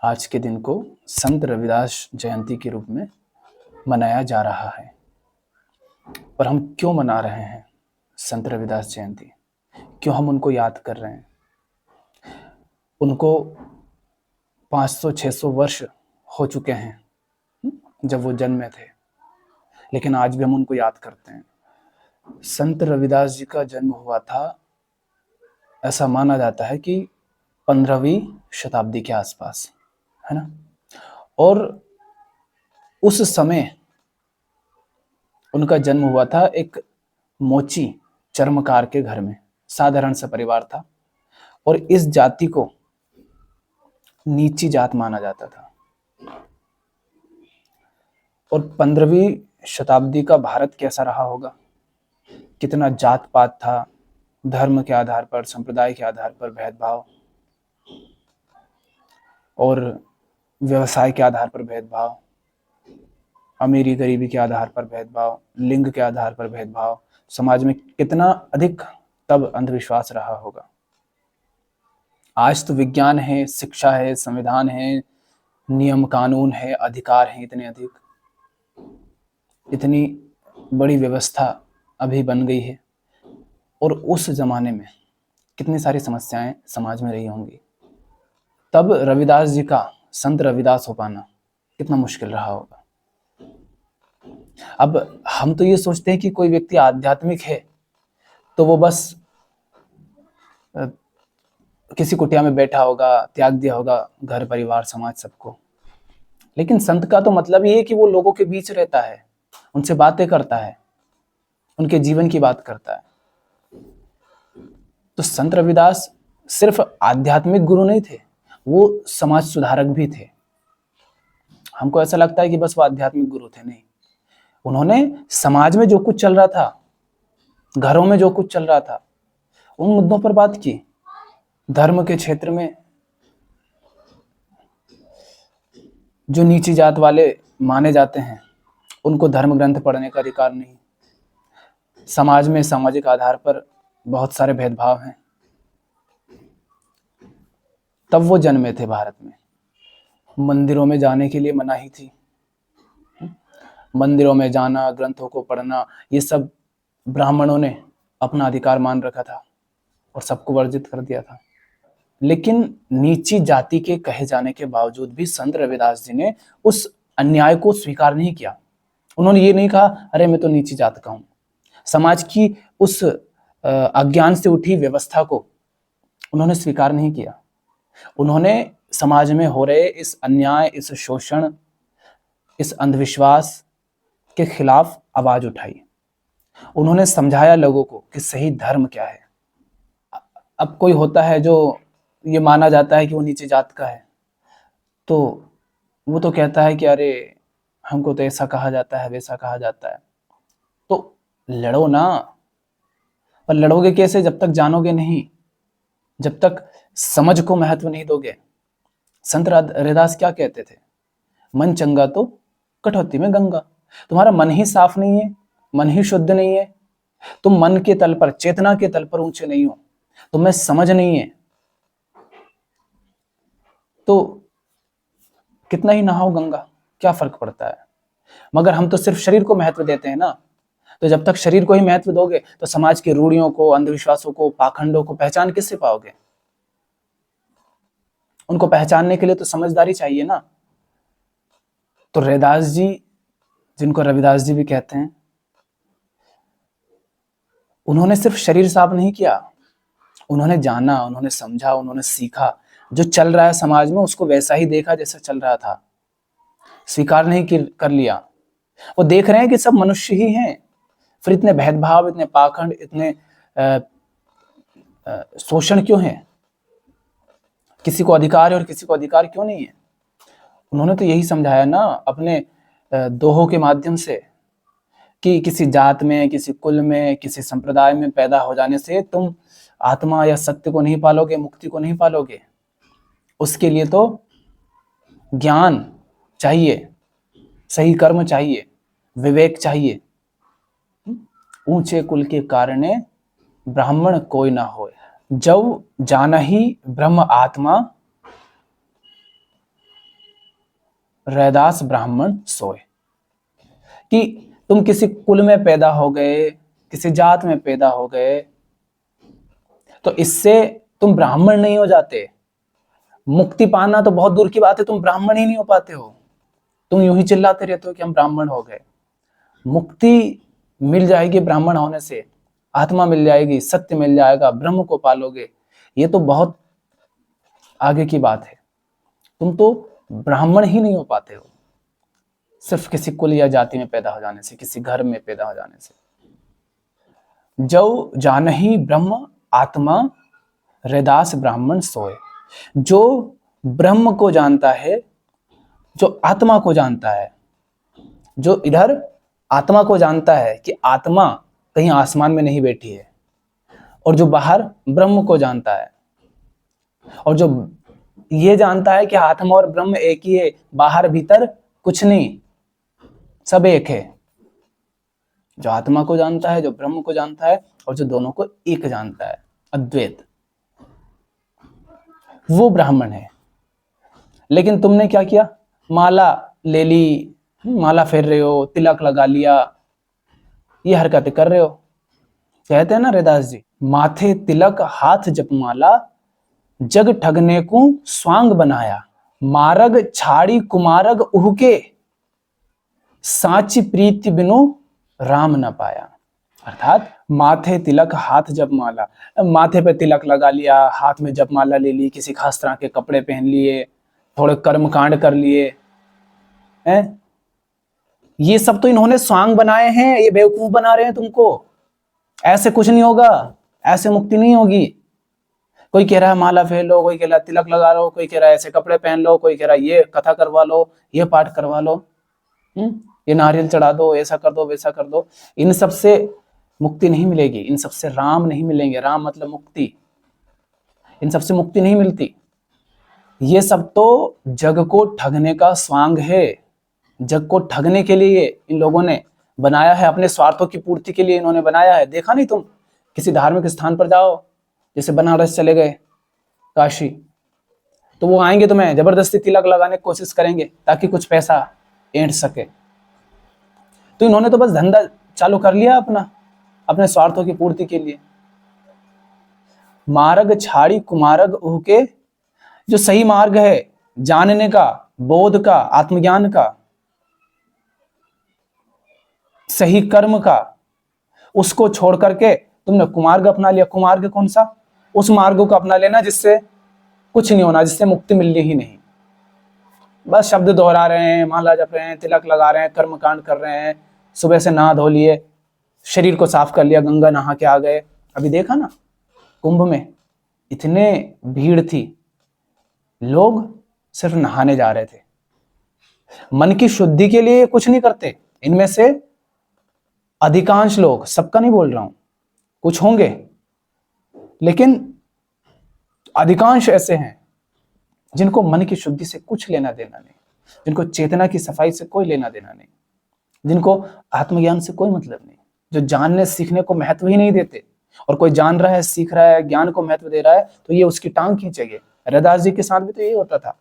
आज के दिन को संत रविदास जयंती के रूप में मनाया जा रहा है। पर हम क्यों मना रहे हैं संत रविदास जयंती? क्यों हम उनको याद कर रहे हैं? उनको 500-600 वर्ष हो चुके हैं जब वो जन्मे थे, लेकिन आज भी हम उनको याद करते हैं। संत रविदास जी का जन्म हुआ था, ऐसा माना जाता है कि 15वीं शताब्दी के आसपास, है ना। और उस समय उनका जन्म हुआ था एक मोची चर्मकार के घर में। साधारण सा परिवार था और इस जाति को नीची जात माना जाता था। और 15वीं शताब्दी का भारत कैसा रहा होगा, कितना जात पात था, धर्म के आधार पर, संप्रदाय के आधार पर भेदभाव और व्यवसाय के आधार पर भेदभाव, अमीरी गरीबी के आधार पर भेदभाव, लिंग के आधार पर भेदभाव, समाज में कितना अधिक तब अंधविश्वास रहा होगा। आज तो विज्ञान है, शिक्षा है, संविधान है, नियम कानून है, अधिकार है, इतने अधिक, इतनी बड़ी व्यवस्था अभी बन गई है। और उस जमाने में कितनी सारी समस्याएं समाज में रही होंगी। तब रविदास जी का संत रविदास हो पाना कितना मुश्किल रहा होगा। अब हम तो ये सोचते हैं कि कोई व्यक्ति आध्यात्मिक है तो वो बस किसी कुटिया में बैठा होगा, त्याग दिया होगा घर परिवार समाज सबको। लेकिन संत का तो मतलब ये है कि वो लोगों के बीच रहता है, उनसे बातें करता है, उनके जीवन की बात करता है। तो संत रविदास सिर्फ आध्यात्मिक गुरु नहीं थे, वो समाज सुधारक भी थे। हमको ऐसा लगता है कि बस वो आध्यात्मिक गुरु थे, नहीं। उन्होंने समाज में जो कुछ चल रहा था, घरों में जो कुछ चल रहा था, उन मुद्दों पर बात की। धर्म के क्षेत्र में जो नीची जात वाले माने जाते हैं, उनको धर्म ग्रंथ पढ़ने का अधिकार नहीं। समाज में सामाजिक आधार पर बहुत सारे भेदभाव हैं। तब वो जन्मे थे भारत में। मंदिरों में जाने के लिए मनाही थी। मंदिरों में जाना, ग्रंथों को पढ़ना, ये सब ब्राह्मणों ने अपना अधिकार मान रखा था और सबको वर्जित कर दिया था। लेकिन नीची जाति के कहे जाने के बावजूद भी संत रविदास जी ने उस अन्याय को स्वीकार नहीं किया। उन्होंने ये नहीं कहा, अरे मैं तो नीची जात का हूं। समाज की उस अज्ञान से उठी व्यवस्था को उन्होंने स्वीकार नहीं किया। उन्होंने समाज में हो रहे इस अन्याय, इस शोषण, इस अंधविश्वास के खिलाफ आवाज उठाई। उन्होंने समझाया लोगों को कि सही धर्म क्या है। अब कोई होता है जो ये माना जाता है कि वो नीचे जात का है, तो वो तो कहता है कि अरे हमको तो ऐसा कहा जाता है, वैसा कहा जाता है। तो लड़ो ना, पर लड़ोगे कैसे जब तक जानोगे नहीं, जब तक समझ को महत्व नहीं दोगे। संत रविदास क्या कहते थे? मन चंगा तो कटौती में गंगा। तुम्हारा मन ही साफ नहीं है, मन ही शुद्ध नहीं है, तुम मन के तल पर, चेतना के तल पर ऊंचे नहीं हो, तुम्हें समझ नहीं है, तो कितना ही नहाओ गंगा, क्या फर्क पड़ता है। मगर हम तो सिर्फ शरीर को महत्व देते हैं ना। तो जब तक शरीर को ही महत्व दोगे तो समाज की रूढ़ियों को, अंधविश्वासों को, पाखंडों को पहचान किससे पाओगे? उनको पहचानने के लिए तो समझदारी चाहिए ना। तो रविदास जी, जिनको रविदास जी भी कहते हैं, उन्होंने सिर्फ शरीर साफ नहीं किया, उन्होंने जाना, उन्होंने समझा, उन्होंने सीखा। जो चल रहा है समाज में उसको वैसा ही देखा जैसा चल रहा था, स्वीकार नहीं कर लिया। वो देख रहे हैं कि सब मनुष्य ही हैं, फिर इतने भेदभाव, इतने पाखंड, इतने शोषण क्यों है? किसी को अधिकार है और किसी को अधिकार क्यों नहीं है? उन्होंने तो यही समझाया ना अपने दोहों के माध्यम से कि किसी जात में, किसी कुल में, किसी संप्रदाय में पैदा हो जाने से तुम आत्मा या सत्य को नहीं पालोगे, मुक्ति को नहीं पालोगे। उसके लिए तो ज्ञान चाहिए, सही कर्म चाहिए, विवेक चाहिए। ऊंचे कुल के कारणे ब्राह्मण कोई ना होए, जब जाना ही ब्रह्म आत्मा रैदास ब्राह्मण सोए। कि तुम किसी कुल में पैदा हो गए, किसी जात में पैदा हो गए, तो इससे तुम ब्राह्मण नहीं हो जाते। मुक्ति पाना तो बहुत दूर की बात है, तुम ब्राह्मण ही नहीं हो पाते हो। तुम यूं ही चिल्लाते रहते हो कि हम ब्राह्मण हो गए। मुक्ति मिल जाएगी ब्राह्मण होने से, आत्मा मिल जाएगी, सत्य मिल जाएगा, ब्रह्म को पालोगे, ये तो बहुत आगे की बात है। तुम तो ब्राह्मण ही नहीं हो पाते हो सिर्फ किसी कुल या जाति में पैदा हो जाने से, किसी घर में पैदा हो जाने से। जो जानही ब्रह्म आत्मा रैदास ब्राह्मण सोए। जो ब्रह्म को जानता है, जो आत्मा को जानता है, जो इधर आत्मा को जानता है कि आत्मा कहीं आसमान में नहीं बैठी है, और जो बाहर ब्रह्म को जानता है, और जो ये जानता है कि आत्मा और ब्रह्म एक ही है, बाहर भीतर कुछ नहीं, सब एक है। जो आत्मा को जानता है, जो ब्रह्म को जानता है, और जो दोनों को एक जानता है, अद्वैत, वो ब्राह्मण है। लेकिन तुमने क्या किया? माला ले ली, माला फेर रहे हो, तिलक लगा लिया, ये हरकतें कर रहे हो। कहते हैं ना रैदास जी, माथे तिलक हाथ जपमाला, जग ठगने को स्वांग बनाया, मारग छाड़ी कुमारग उहके, साची प्रीति बिनु राम न पाया। अर्थात माथे तिलक हाथ जपमाला, माथे पे तिलक लगा लिया, हाथ में जपमाला ले ली, किसी खास तरह के कपड़े पहन लिए, थोड़े कर्म कांड कर लिए हैं, ये सब तो इन्होंने स्वांग बनाए हैं, ये बेवकूफ बना रहे हैं तुमको। ऐसे कुछ नहीं होगा, ऐसे मुक्ति नहीं होगी। कोई कह रहा है माला फेर लो, कोई कह रहा है तिलक लगा लो, कोई कह रहा है ऐसे कपड़े पहन लो, कोई कह रहा है ये कथा करवा लो, ये पाठ करवा लो, ये नारियल चढ़ा दो, ऐसा कर दो, वैसा कर दो। इन सब से मुक्ति नहीं मिलेगी, इन सब से राम नहीं मिलेंगे। राम मतलब मुक्ति, इन सब से मुक्ति नहीं मिलती। ये सब तो जग को ठगने का स्वांग है। जग को ठगने के लिए इन लोगों ने बनाया है, अपने स्वार्थों की पूर्ति के लिए इन्होंने बनाया है। देखा नहीं तुम किसी धार्मिक स्थान पर जाओ, जैसे बनारस चले गए, काशी, तो वो आएंगे तुम्हें जबरदस्ती तिलक लगाने की कोशिश करेंगे ताकि कुछ पैसा ऐंठ सके। तो इन्होंने तो बस धंधा चालू कर लिया अपना, अपने स्वार्थों की पूर्ति के लिए। मार्ग छाड़ी कुमारग उहके, जो सही मार्ग है जानने का, बोध का, आत्मज्ञान का, सही कर्म का, उसको छोड़ करके तुमने कुमार्ग अपना लिया। कुमार्ग कौन सा? उस मार्ग को अपना लेना जिससे कुछ नहीं होना, जिससे मुक्ति मिलनी ही नहीं। बस शब्द दोहरा रहे हैं, माला जप रहे हैं, तिलक लगा रहे हैं, कर्म कांड कर रहे हैं, सुबह से नहा धो लिए, शरीर को साफ कर लिया, गंगा नहा के आ गए। अभी देखा ना कुंभ में इतने भीड़ थी, लोग सिर्फ नहाने जा रहे थे, मन की शुद्धि के लिए कुछ नहीं करते। इनमें से अधिकांश लोग, सबका नहीं बोल रहा हूं, कुछ होंगे, लेकिन अधिकांश ऐसे हैं जिनको मन की शुद्धि से कुछ लेना देना नहीं, जिनको चेतना की सफाई से कोई लेना देना नहीं, जिनको आत्मज्ञान से कोई मतलब नहीं, जो जानने सीखने को महत्व ही नहीं देते। और कोई जान रहा है, सीख रहा है, ज्ञान को महत्व दे रहा है, तो ये उसकी टांग खींचेंगे। रैदास जी के साथ भी तो यही होता था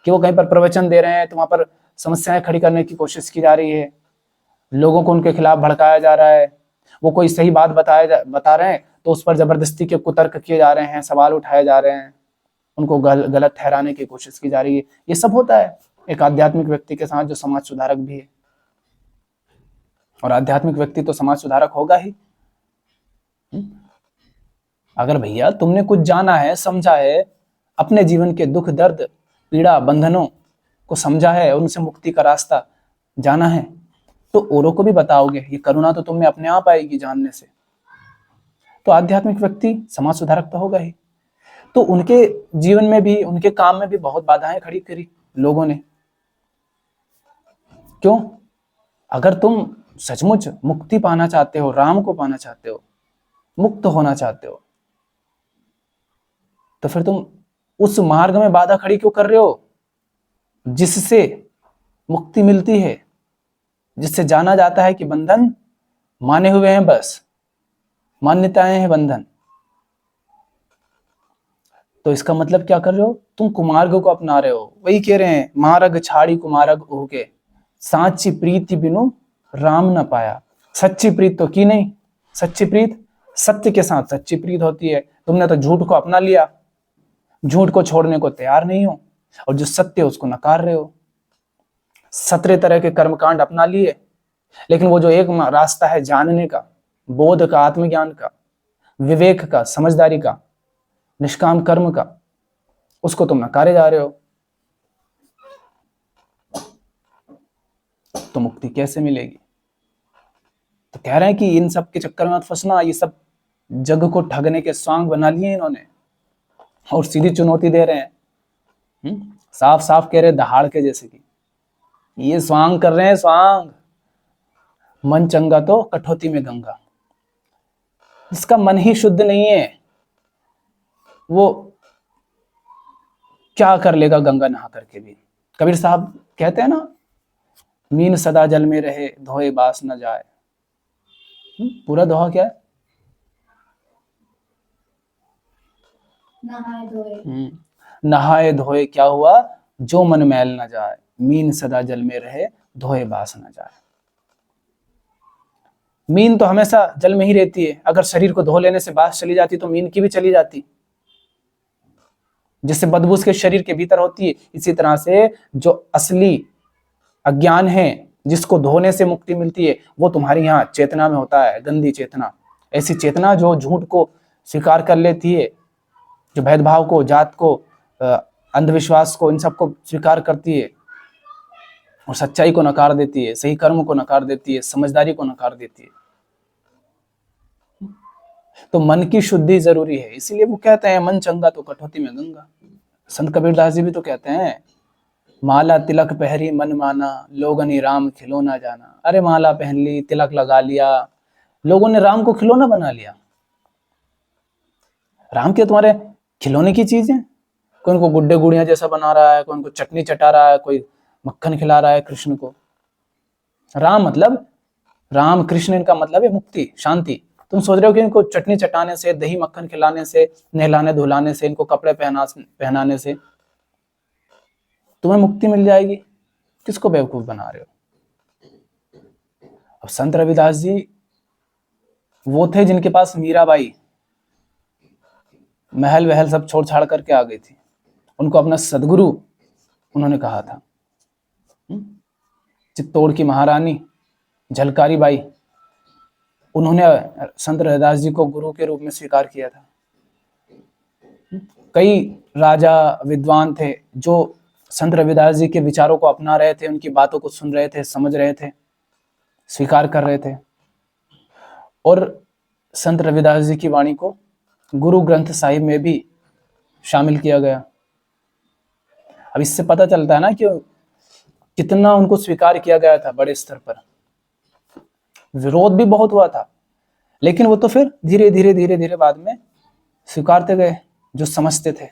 कि वो कहीं पर प्रवचन दे रहे हैं तो वहां पर समस्याएं खड़ी करने की कोशिश की जा रही है, लोगों को उनके खिलाफ भड़काया जा रहा है। वो कोई सही बात बता रहे हैं तो उस पर जबरदस्ती के कुतर्क किए जा रहे हैं, सवाल उठाए जा रहे हैं, उनको गलत ठहराने की कोशिश की जा रही है। ये सब होता है एक आध्यात्मिक व्यक्ति के साथ जो समाज सुधारक भी है। और आध्यात्मिक व्यक्ति तो समाज सुधारक होगा ही। अगर भैया तुमने कुछ जाना है, समझा है, अपने जीवन के दुख दर्द पीड़ा बंधनों को समझा है, उनसे मुक्ति का रास्ता जाना है, तो औरों को भी बताओगे। ये करुणा तो तुम में अपने आप आएगी जानने से। तो आध्यात्मिक व्यक्ति समाज सुधारक तो होगा ही। तो उनके जीवन में भी, उनके काम में भी बहुत बाधाएं खड़ी करी लोगों ने। क्यों? अगर तुम सचमुच मुक्ति पाना चाहते हो, राम को पाना चाहते हो, मुक्त होना चाहते हो, तो फिर तुम उस मार्ग में बाधा खड़ी क्यों कर रहे हो जिससे मुक्ति मिलती है, जिससे जाना जाता है कि बंधन माने हुए हैं, बस मान्यताएं हैं बंधन। तो इसका मतलब क्या कर रहे हो, तुम कुमार्ग को अपना रहे हो। वही कह रहे हैं, मार्ग छाड़ी कुमार्ग होके, सांची प्रीति बिनु राम न पाया। सच्ची प्रीत तो की नहीं, सच्ची प्रीत सत्य के साथ सच्ची प्रीत होती है। तुमने तो झूठ को अपना लिया, झूठ को छोड़ने को तैयार नहीं हो, और जो सत्य है उसको नकार रहे हो। 17 तरह के कर्मकांड अपना लिए, लेकिन वो जो एक रास्ता है जानने का, बोध का, आत्मज्ञान का, विवेक का, समझदारी का, निष्काम कर्म का, उसको तुम नकारे जा रहे हो। तो मुक्ति कैसे मिलेगी? तो कह रहे हैं कि इन सब के चक्कर में मत फंसना, ये सब जग को ठगने के स्वांग बना लिए इन्होंने, और सीधी चुनौती दे रहे हैं। साफ साफ कह रहे दहाड़ के, जैसे कि ये स्वांग कर रहे हैं, स्वांग। मन चंगा तो कठौती में गंगा। जिसका मन ही शुद्ध नहीं है वो क्या कर लेगा गंगा नहा करके भी। कबीर साहब कहते हैं ना, मीन सदा जल में रहे धोए बास न जाए। पूरा दोहा क्या है? नहाए धोए क्या हुआ, जो मन मैल न जाए। मीन सदा जल में रहे धोए बास न जाए। मीन तो हमेशा जल में ही रहती है। अगर शरीर को धो लेने से बास चली जाती तो मीन की भी चली जाती। जिससे बदबू के शरीर के भीतर होती है, इसी तरह से जो असली अज्ञान है, जिसको धोने से मुक्ति मिलती है, वो तुम्हारी यहाँ चेतना में होता है, गंदी चेतना। ऐसी चेतना जो झूठ को स्वीकार कर लेती है, जो भेदभाव को, जात को, अंधविश्वास को, इन सबको स्वीकार करती है और सच्चाई को नकार देती है, सही कर्म को नकार देती है, समझदारी को नकार देती है। तो मन की शुद्धि जरूरी है। इसीलिए वो कहते हैं मन चंगा तो कठौती में गंगा। संत कबीरदास जी भी तो कहते हैं, माला तिलक पहरी मन माना, लोगन राम खिलौना जाना। अरे माला पहन ली, तिलक लगा लिया, लोगों ने राम को खिलौना बना लिया। राम के तुम्हारे खिलौने की चीज है। कोई उनको गुड्डे गुड़िया जैसा बना रहा है, कोई उनको चटनी चटा रहा है, कोई मक्खन खिला रहा है कृष्ण को। राम मतलब, राम कृष्ण, इनका मतलब है मुक्ति, शांति। तुम सोच रहे हो कि इनको चटनी चटाने से, दही मक्खन खिलाने से, नहलाने धुलाने से, इनको कपड़े पहनाने से तुम्हें मुक्ति मिल जाएगी? किसको बेवकूफ बना रहे हो? अब संत रविदास जी वो थे जिनके पास मीराबाई महल वहल सब छोड़ छाड़ करके आ गई थी। उनको अपना सदगुरु उन्होंने कहा था। चित्तौड़ की महारानी झलकारी बाई, उन्होंने संत रविदास जी को गुरु के रूप में स्वीकार किया था। कई राजा विद्वान थे जो संत रविदास जी के विचारों को अपना रहे थे, उनकी बातों को सुन रहे थे, समझ रहे थे, स्वीकार कर रहे थे। और संत रविदास जी की वाणी को गुरु ग्रंथ साहिब में भी शामिल किया गया। अब इससे पता चलता है ना कि कितना उनको स्वीकार किया गया था बड़े स्तर पर। विरोध भी बहुत हुआ था, लेकिन वो तो फिर धीरे धीरे बाद में स्वीकारते गए जो समझते थे।